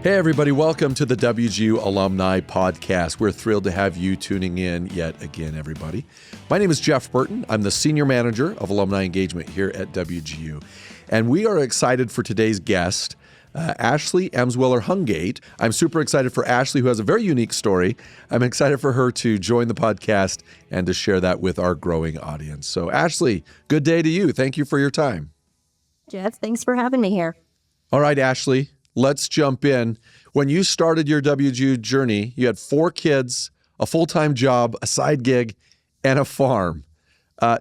Hey, everybody. Welcome to the WGU Alumni podcast. We're thrilled to have you tuning in yet again, everybody. My name is Jeff Burton. I'm the Senior Manager of Alumni Engagement here at WGU. And we are excited for today's guest, Ashley Emsweller Hungate. I'm super excited for Ashley, who has a very unique story. I'm excited for her to join the podcast and to share that with our growing audience. So, Ashley, good day to you. Thank you for your time. Jeff, thanks for having me here. All right, Ashley. Let's jump in. When you started your WGU journey, you had 4 kids, a full-time job, a side gig, and a farm.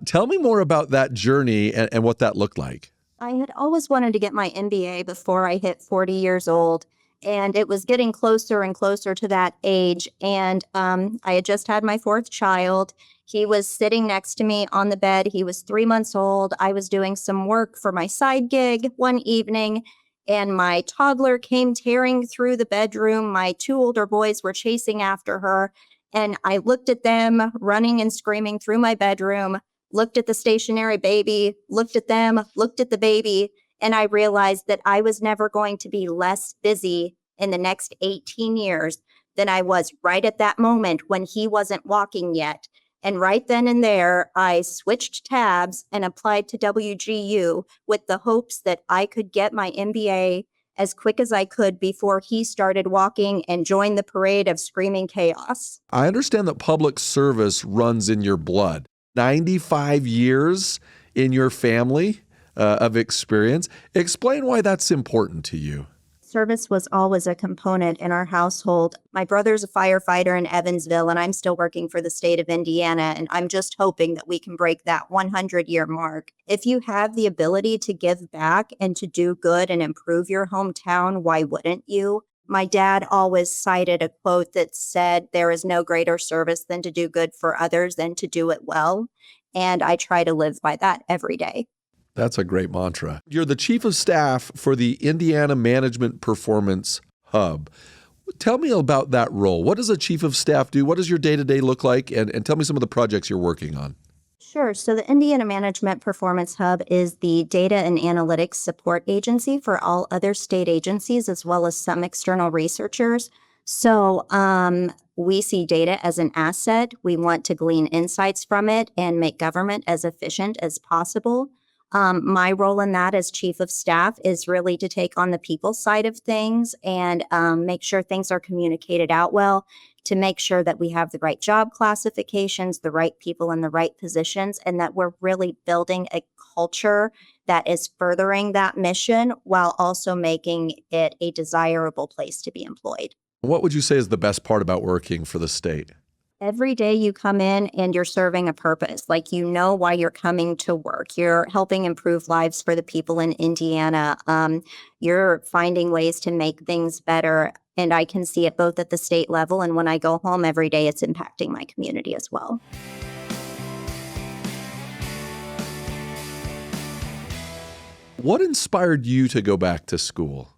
Tell me more about that journey and what that looked like. I had always wanted to get my MBA before I hit 40 years old, and it was getting closer and closer to that age. And I had just had my 4th child. He was sitting next to me on the bed. He was 3 months old. I was doing some work for my side gig one evening, and my toddler came tearing through the bedroom. My 2 older boys were chasing after her, and I looked at them running and screaming through my bedroom, looked at the stationary baby, looked at them, looked at the baby, and I realized that I was never going to be less busy in the next 18 years than I was right at that moment when he wasn't walking yet. And right then and there, I switched tabs and applied to WGU with the hopes that I could get my MBA as quick as I could before he started walking and joined the parade of screaming chaos. I understand that public service runs in your blood. 95 years in your family of experience. Explain why that's important to you. Service was always a component in our household. My brother's a firefighter in Evansville, and I'm still working for the state of Indiana, and I'm just hoping that we can break that 100-year mark. If you have the ability to give back and to do good and improve your hometown, why wouldn't you? My dad always cited a quote that said, "There is no greater service than to do good for others and to do it well." And I try to live by that every day. That's a great mantra. You're the Chief of Staff for the Indiana Management Performance Hub. Tell me about that role. What does a Chief of Staff do? What does your day-to-day look like? And tell me some of the projects you're working on. Sure. So the Indiana Management Performance Hub is the data and analytics support agency for all other state agencies, as well as some external researchers. So we see data as an asset. We want to glean insights from it and make government as efficient as possible. My role in that as Chief of Staff is really to take on the people side of things and make sure things are communicated out well, to make sure that we have the right job classifications, the right people in the right positions, and that we're really building a culture that is furthering that mission while also making it a desirable place to be employed. What would you say is the best part about working for the state? Every day you come in and you're serving a purpose, like you know why you're coming to work. You're helping improve lives for the people in Indiana. You're finding ways to make things better. And I can see it both at the state level and when I go home every day, it's impacting my community as well. What inspired you to go back to school?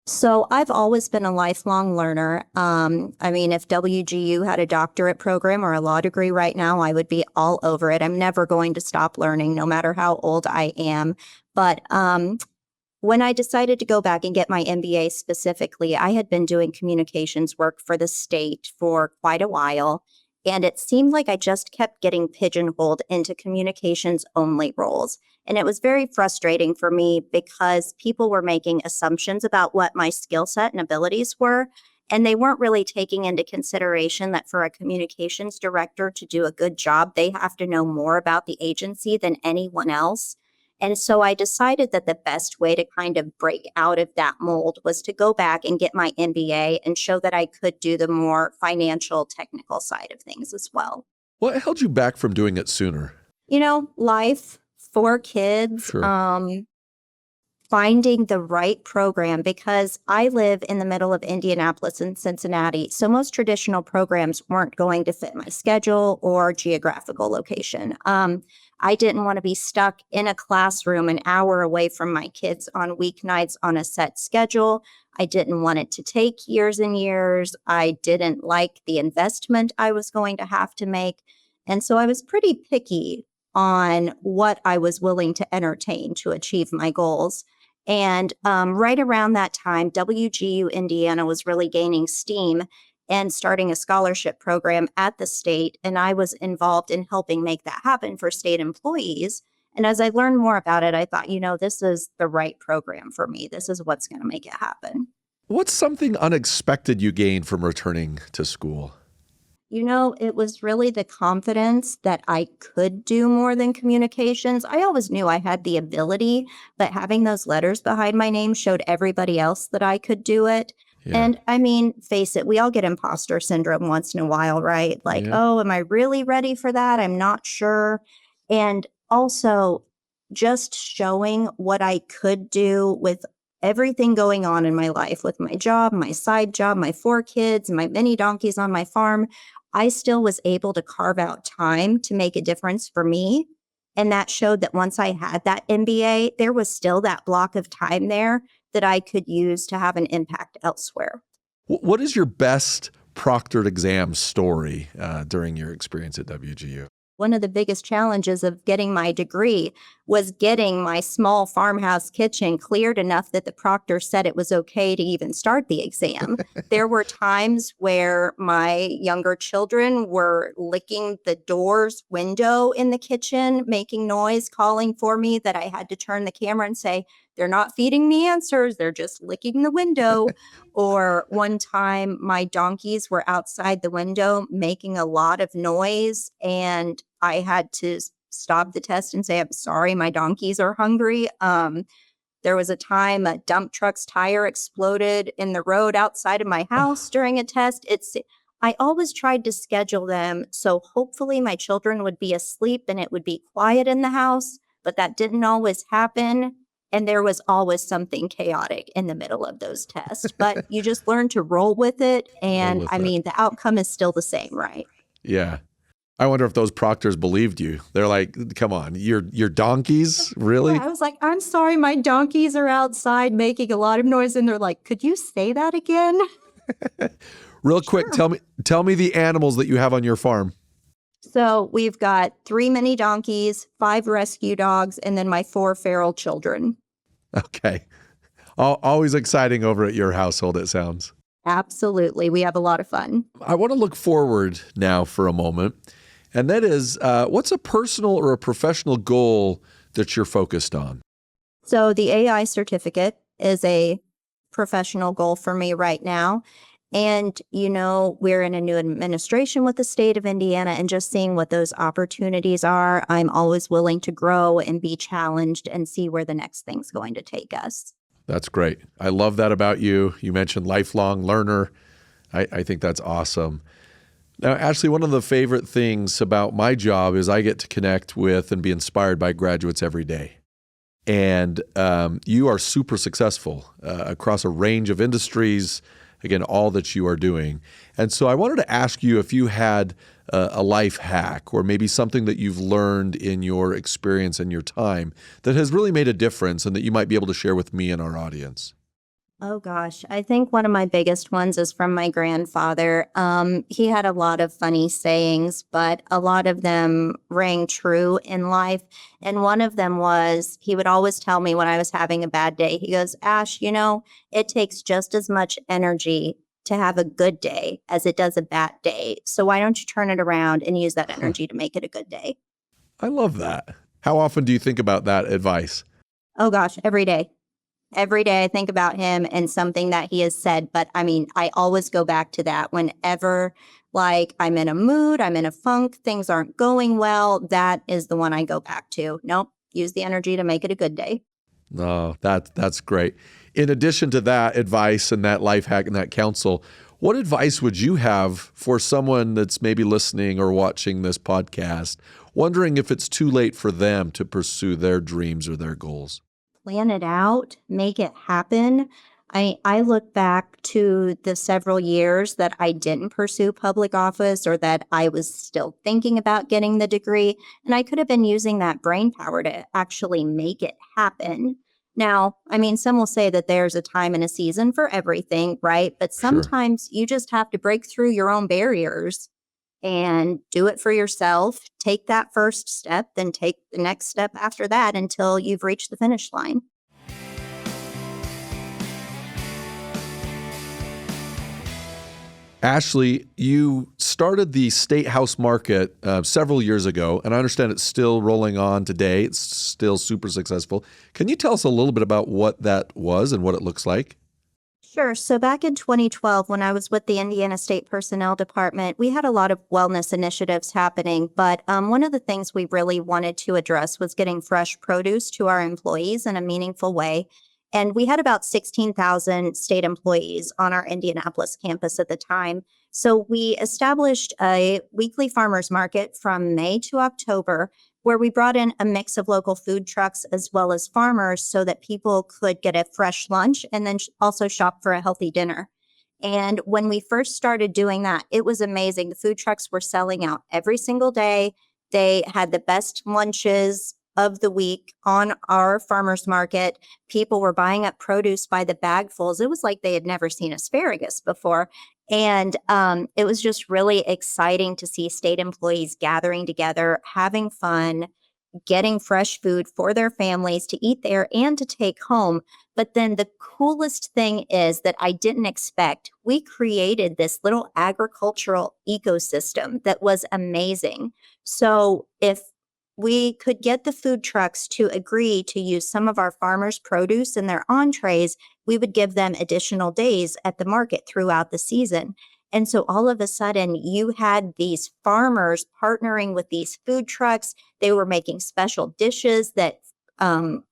So I've always been a lifelong learner. If WGU had a doctorate program or a law degree right now, I would be all over it. I'm never going to stop learning, no matter how old I am. But when I decided to go back and get my MBA specifically, I had been doing communications work for the state for quite a while. And it seemed like I just kept getting pigeonholed into communications only roles. And it was very frustrating for me because people were making assumptions about what my skill set and abilities were. And they weren't really taking into consideration that for a communications director to do a good job, they have to know more about the agency than anyone else. And so I decided that the best way to kind of break out of that mold was to go back and get my MBA and show that I could do the more financial, technical side of things as well. What held you back from doing it sooner? Life, 4 kids, Sure. finding the right program, because I live in the middle of Indianapolis and Cincinnati. So most traditional programs weren't going to fit my schedule or geographical location. I didn't want to be stuck in a classroom an hour away from my kids on weeknights on a set schedule. I didn't want it to take years and years. I didn't like the investment I was going to have to make. And so I was pretty picky on what I was willing to entertain to achieve my goals. And right around that time, WGU Indiana was really gaining steam and starting a scholarship program at the state. And I was involved in helping make that happen for state employees. And as I learned more about it, I thought, this is the right program for me. This is what's going to make it happen. What's something unexpected you gained from returning to school? It was really the confidence that I could do more than communications. I always knew I had the ability, but having those letters behind my name showed everybody else that I could do it. Yeah. And I mean, face it, we all get imposter syndrome once in a while, right? Like, Yeah. oh, am I really ready for that? I'm not sure. And also just showing what I could do with everything going on in my life, with my job, my side job, my 4 kids, my many donkeys on my farm. I still was able to carve out time to make a difference for me. And that showed that once I had that MBA, there was still that block of time there that I could use to have an impact elsewhere. What is your best proctored exam story during your experience at WGU? One of the biggest challenges of getting my degree was getting my small farmhouse kitchen cleared enough that the proctor said it was okay to even start the exam. There were times where my younger children were licking the door's window in the kitchen, making noise, calling for me, that I had to turn the camera and say, they're not feeding me answers, they're just licking the window. Or one time my donkeys were outside the window making a lot of noise, and I had to stop the test and say, I'm sorry, my donkeys are hungry. There was a time a dump truck's tire exploded in the road outside of my house during a test. I always tried to schedule them so hopefully my children would be asleep and it would be quiet in the house, but that didn't always happen. And there was always something chaotic in the middle of those tests. But you just learn to roll with it. And I mean, the outcome is still the same, right? Yeah. I wonder if those proctors believed you. They're like, come on, your donkeys? Really? Yeah, I was like, I'm sorry, my donkeys are outside making a lot of noise. And they're like, could you say that again? Real quick, tell me the animals that you have on your farm. So we've got 3 mini donkeys, 5 rescue dogs, and then my 4 feral children. Okay. Always exciting over at your household, it sounds. Absolutely. We have a lot of fun. I want to look forward now for a moment. And that is, what's a personal or a professional goal that you're focused on? So the AI certificate is a professional goal for me right now. And, we're in a new administration with the state of Indiana, and just seeing what those opportunities are, I'm always willing to grow and be challenged and see where the next thing's going to take us. That's great. I love that about you. You mentioned lifelong learner. I think that's awesome. Now, Ashley, one of the favorite things about my job is I get to connect with and be inspired by graduates every day. And you are super successful across a range of industries, again, all that you are doing. And so I wanted to ask you if you had a life hack or maybe something that you've learned in your experience and your time that has really made a difference and that you might be able to share with me and our audience. Oh gosh, I think one of my biggest ones is from my grandfather. He had a lot of funny sayings, but a lot of them rang true in life. And one of them was, he would always tell me when I was having a bad day, he goes, Ash, it takes just as much energy to have a good day as it does a bad day. So why don't you turn it around and use that energy to make it a good day? I love that. How often do you think about that advice? Oh gosh, every day. Every day I think about him and something that he has said. But I mean, I always go back to that whenever I'm in a mood, I'm in a funk, things aren't going well. That is the one I go back to. Nope. Use the energy to make it a good day. No, that's great. In addition to that advice and that life hack and that counsel, what advice would you have for someone that's maybe listening or watching this podcast, wondering if it's too late for them to pursue their dreams or their goals? Plan it out, make it happen. I look back to the several years that I didn't pursue public office or that I was still thinking about getting the degree, and I could have been using that brain power to actually make it happen. Now, I mean, some will say that there's a time and a season for everything, right? But Sure. sometimes you just have to break through your own barriers and do it for yourself. Take that first step, then take the next step after that until you've reached the finish line. Ashley, you started the Statehouse market several years ago, and I understand it's still rolling on today. It's still super successful. Can you tell us a little bit about what that was and what it looks like? Sure. So back in 2012, when I was with the Indiana State Personnel Department, we had a lot of wellness initiatives happening. But one of the things we really wanted to address was getting fresh produce to our employees in a meaningful way. And we had about 16,000 state employees on our Indianapolis campus at the time. So we established a weekly farmers market from May to October, where we brought in a mix of local food trucks as well as farmers so that people could get a fresh lunch and then also shop for a healthy dinner. And when we first started doing that, it was amazing. The food trucks were selling out every single day. They had the best lunches of the week on our farmers market. People were buying up produce by the bagfuls. It was like they had never seen asparagus before. And it was just really exciting to see state employees gathering together, having fun, getting fresh food for their families to eat there and to take home. But then the coolest thing is that I didn't expect, we created this little agricultural ecosystem that was amazing. So if we could get the food trucks to agree to use some of our farmers' produce in their entrees, we would give them additional days at the market throughout the season. And so all of a sudden, you had these farmers partnering with these food trucks. They were making special dishes that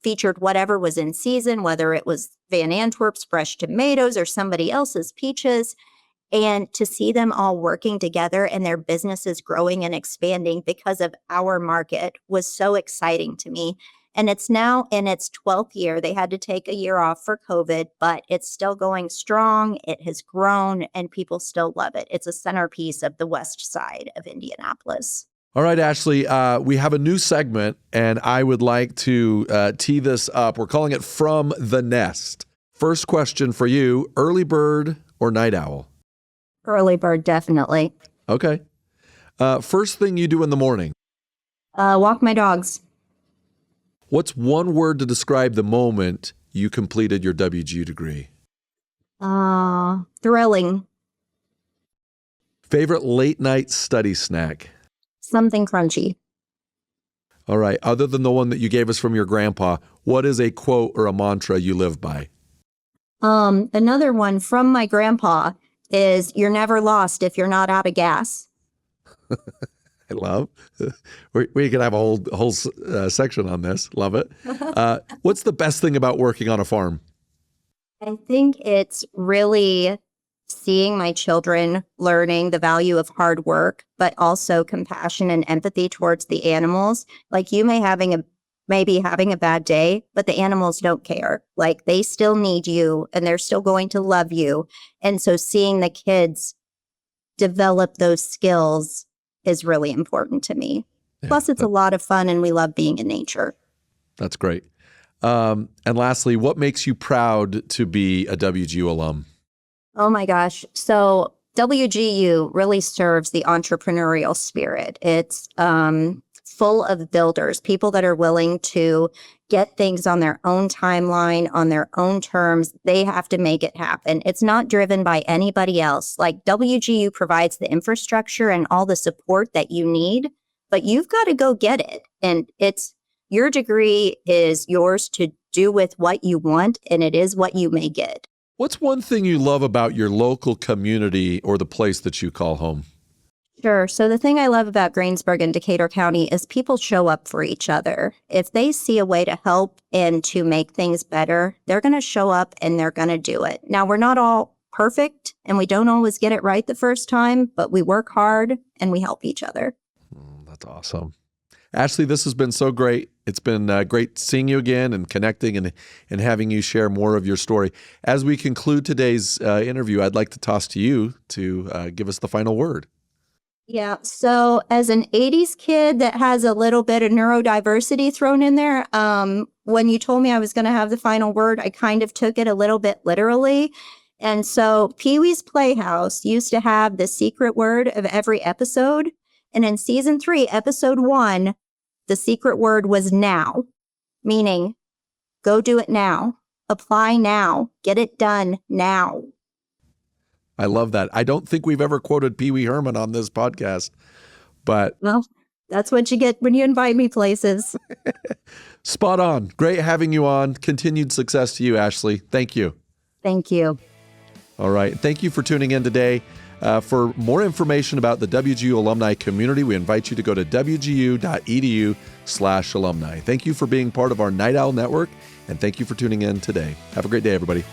featured whatever was in season, whether it was Van Antwerp's fresh tomatoes or somebody else's peaches. And to see them all working together and their businesses growing and expanding because of our market was so exciting to me. And it's now in its 12th year. They had to take a year off for COVID, but it's still going strong. It has grown and people still love it. It's a centerpiece of the west side of Indianapolis. All right, Ashley, we have a new segment, and I would like to tee this up. We're calling it From the Nest. First question for you, early bird or night owl? Early bird, definitely. Okay. First thing you do in the morning? Walk my dogs. What's one word to describe the moment you completed your WGU degree? Thrilling. Favorite late night study snack? Something crunchy. All right. Other than the one that you gave us from your grandpa, what is a quote or a mantra you live by? Another one from my grandpa is, you're never lost if you're not out of gas. I love. We could have a whole section on this. Love it. What's the best thing about working on a farm? I think it's really seeing my children learning the value of hard work, but also compassion and empathy towards the animals. Like, you maybe having a bad day, but the animals don't care. Like, they still need you and they're still going to love you. And so seeing the kids develop those skills is really important to me. Yeah, Plus, it's a lot of fun and we love being in nature. That's great. And lastly, what makes you proud to be a WGU alum? Oh my gosh. So WGU really serves the entrepreneurial spirit. It's full of builders, people that are willing to get things on their own timeline, on their own terms. They have to make it happen. It's not driven by anybody else. Like, WGU provides the infrastructure and all the support that you need, but you've got to go get it. And your degree is yours to do with what you want, and it is what you may get. What's one thing you love about your local community or the place that you call home? Sure. So the thing I love about Greensburg and Decatur County is people show up for each other. If they see a way to help and to make things better, they're going to show up and they're going to do it. Now, we're not all perfect and we don't always get it right the first time, but we work hard and we help each other. That's awesome. Ashley, this has been so great. It's been great seeing you again and connecting and having you share more of your story. As we conclude today's interview, I'd like to toss to you to give us the final word. Yeah. So as an 80s kid that has a little bit of neurodiversity thrown in there, when you told me I was going to have the final word, I kind of took it a little bit literally. And so Pee-wee's Playhouse used to have the secret word of every episode. And in season 3, episode 1, the secret word was now, meaning go do it now, apply now, get it done now. I love that. I don't think we've ever quoted Pee Wee Herman on this podcast, but Well, that's what you get when you invite me places. spot on. Great having you on. Continued success to you, Ashley. Thank you. Thank you. All right. Thank you for tuning in today. For more information about the WGU alumni community, we invite you to go to wgu.edu/alumni. Thank you for being part of our Night Owl Network, and thank you for tuning in today. Have a great day, everybody.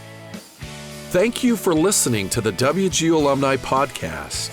Thank you for listening to the WGU Alumni Podcast.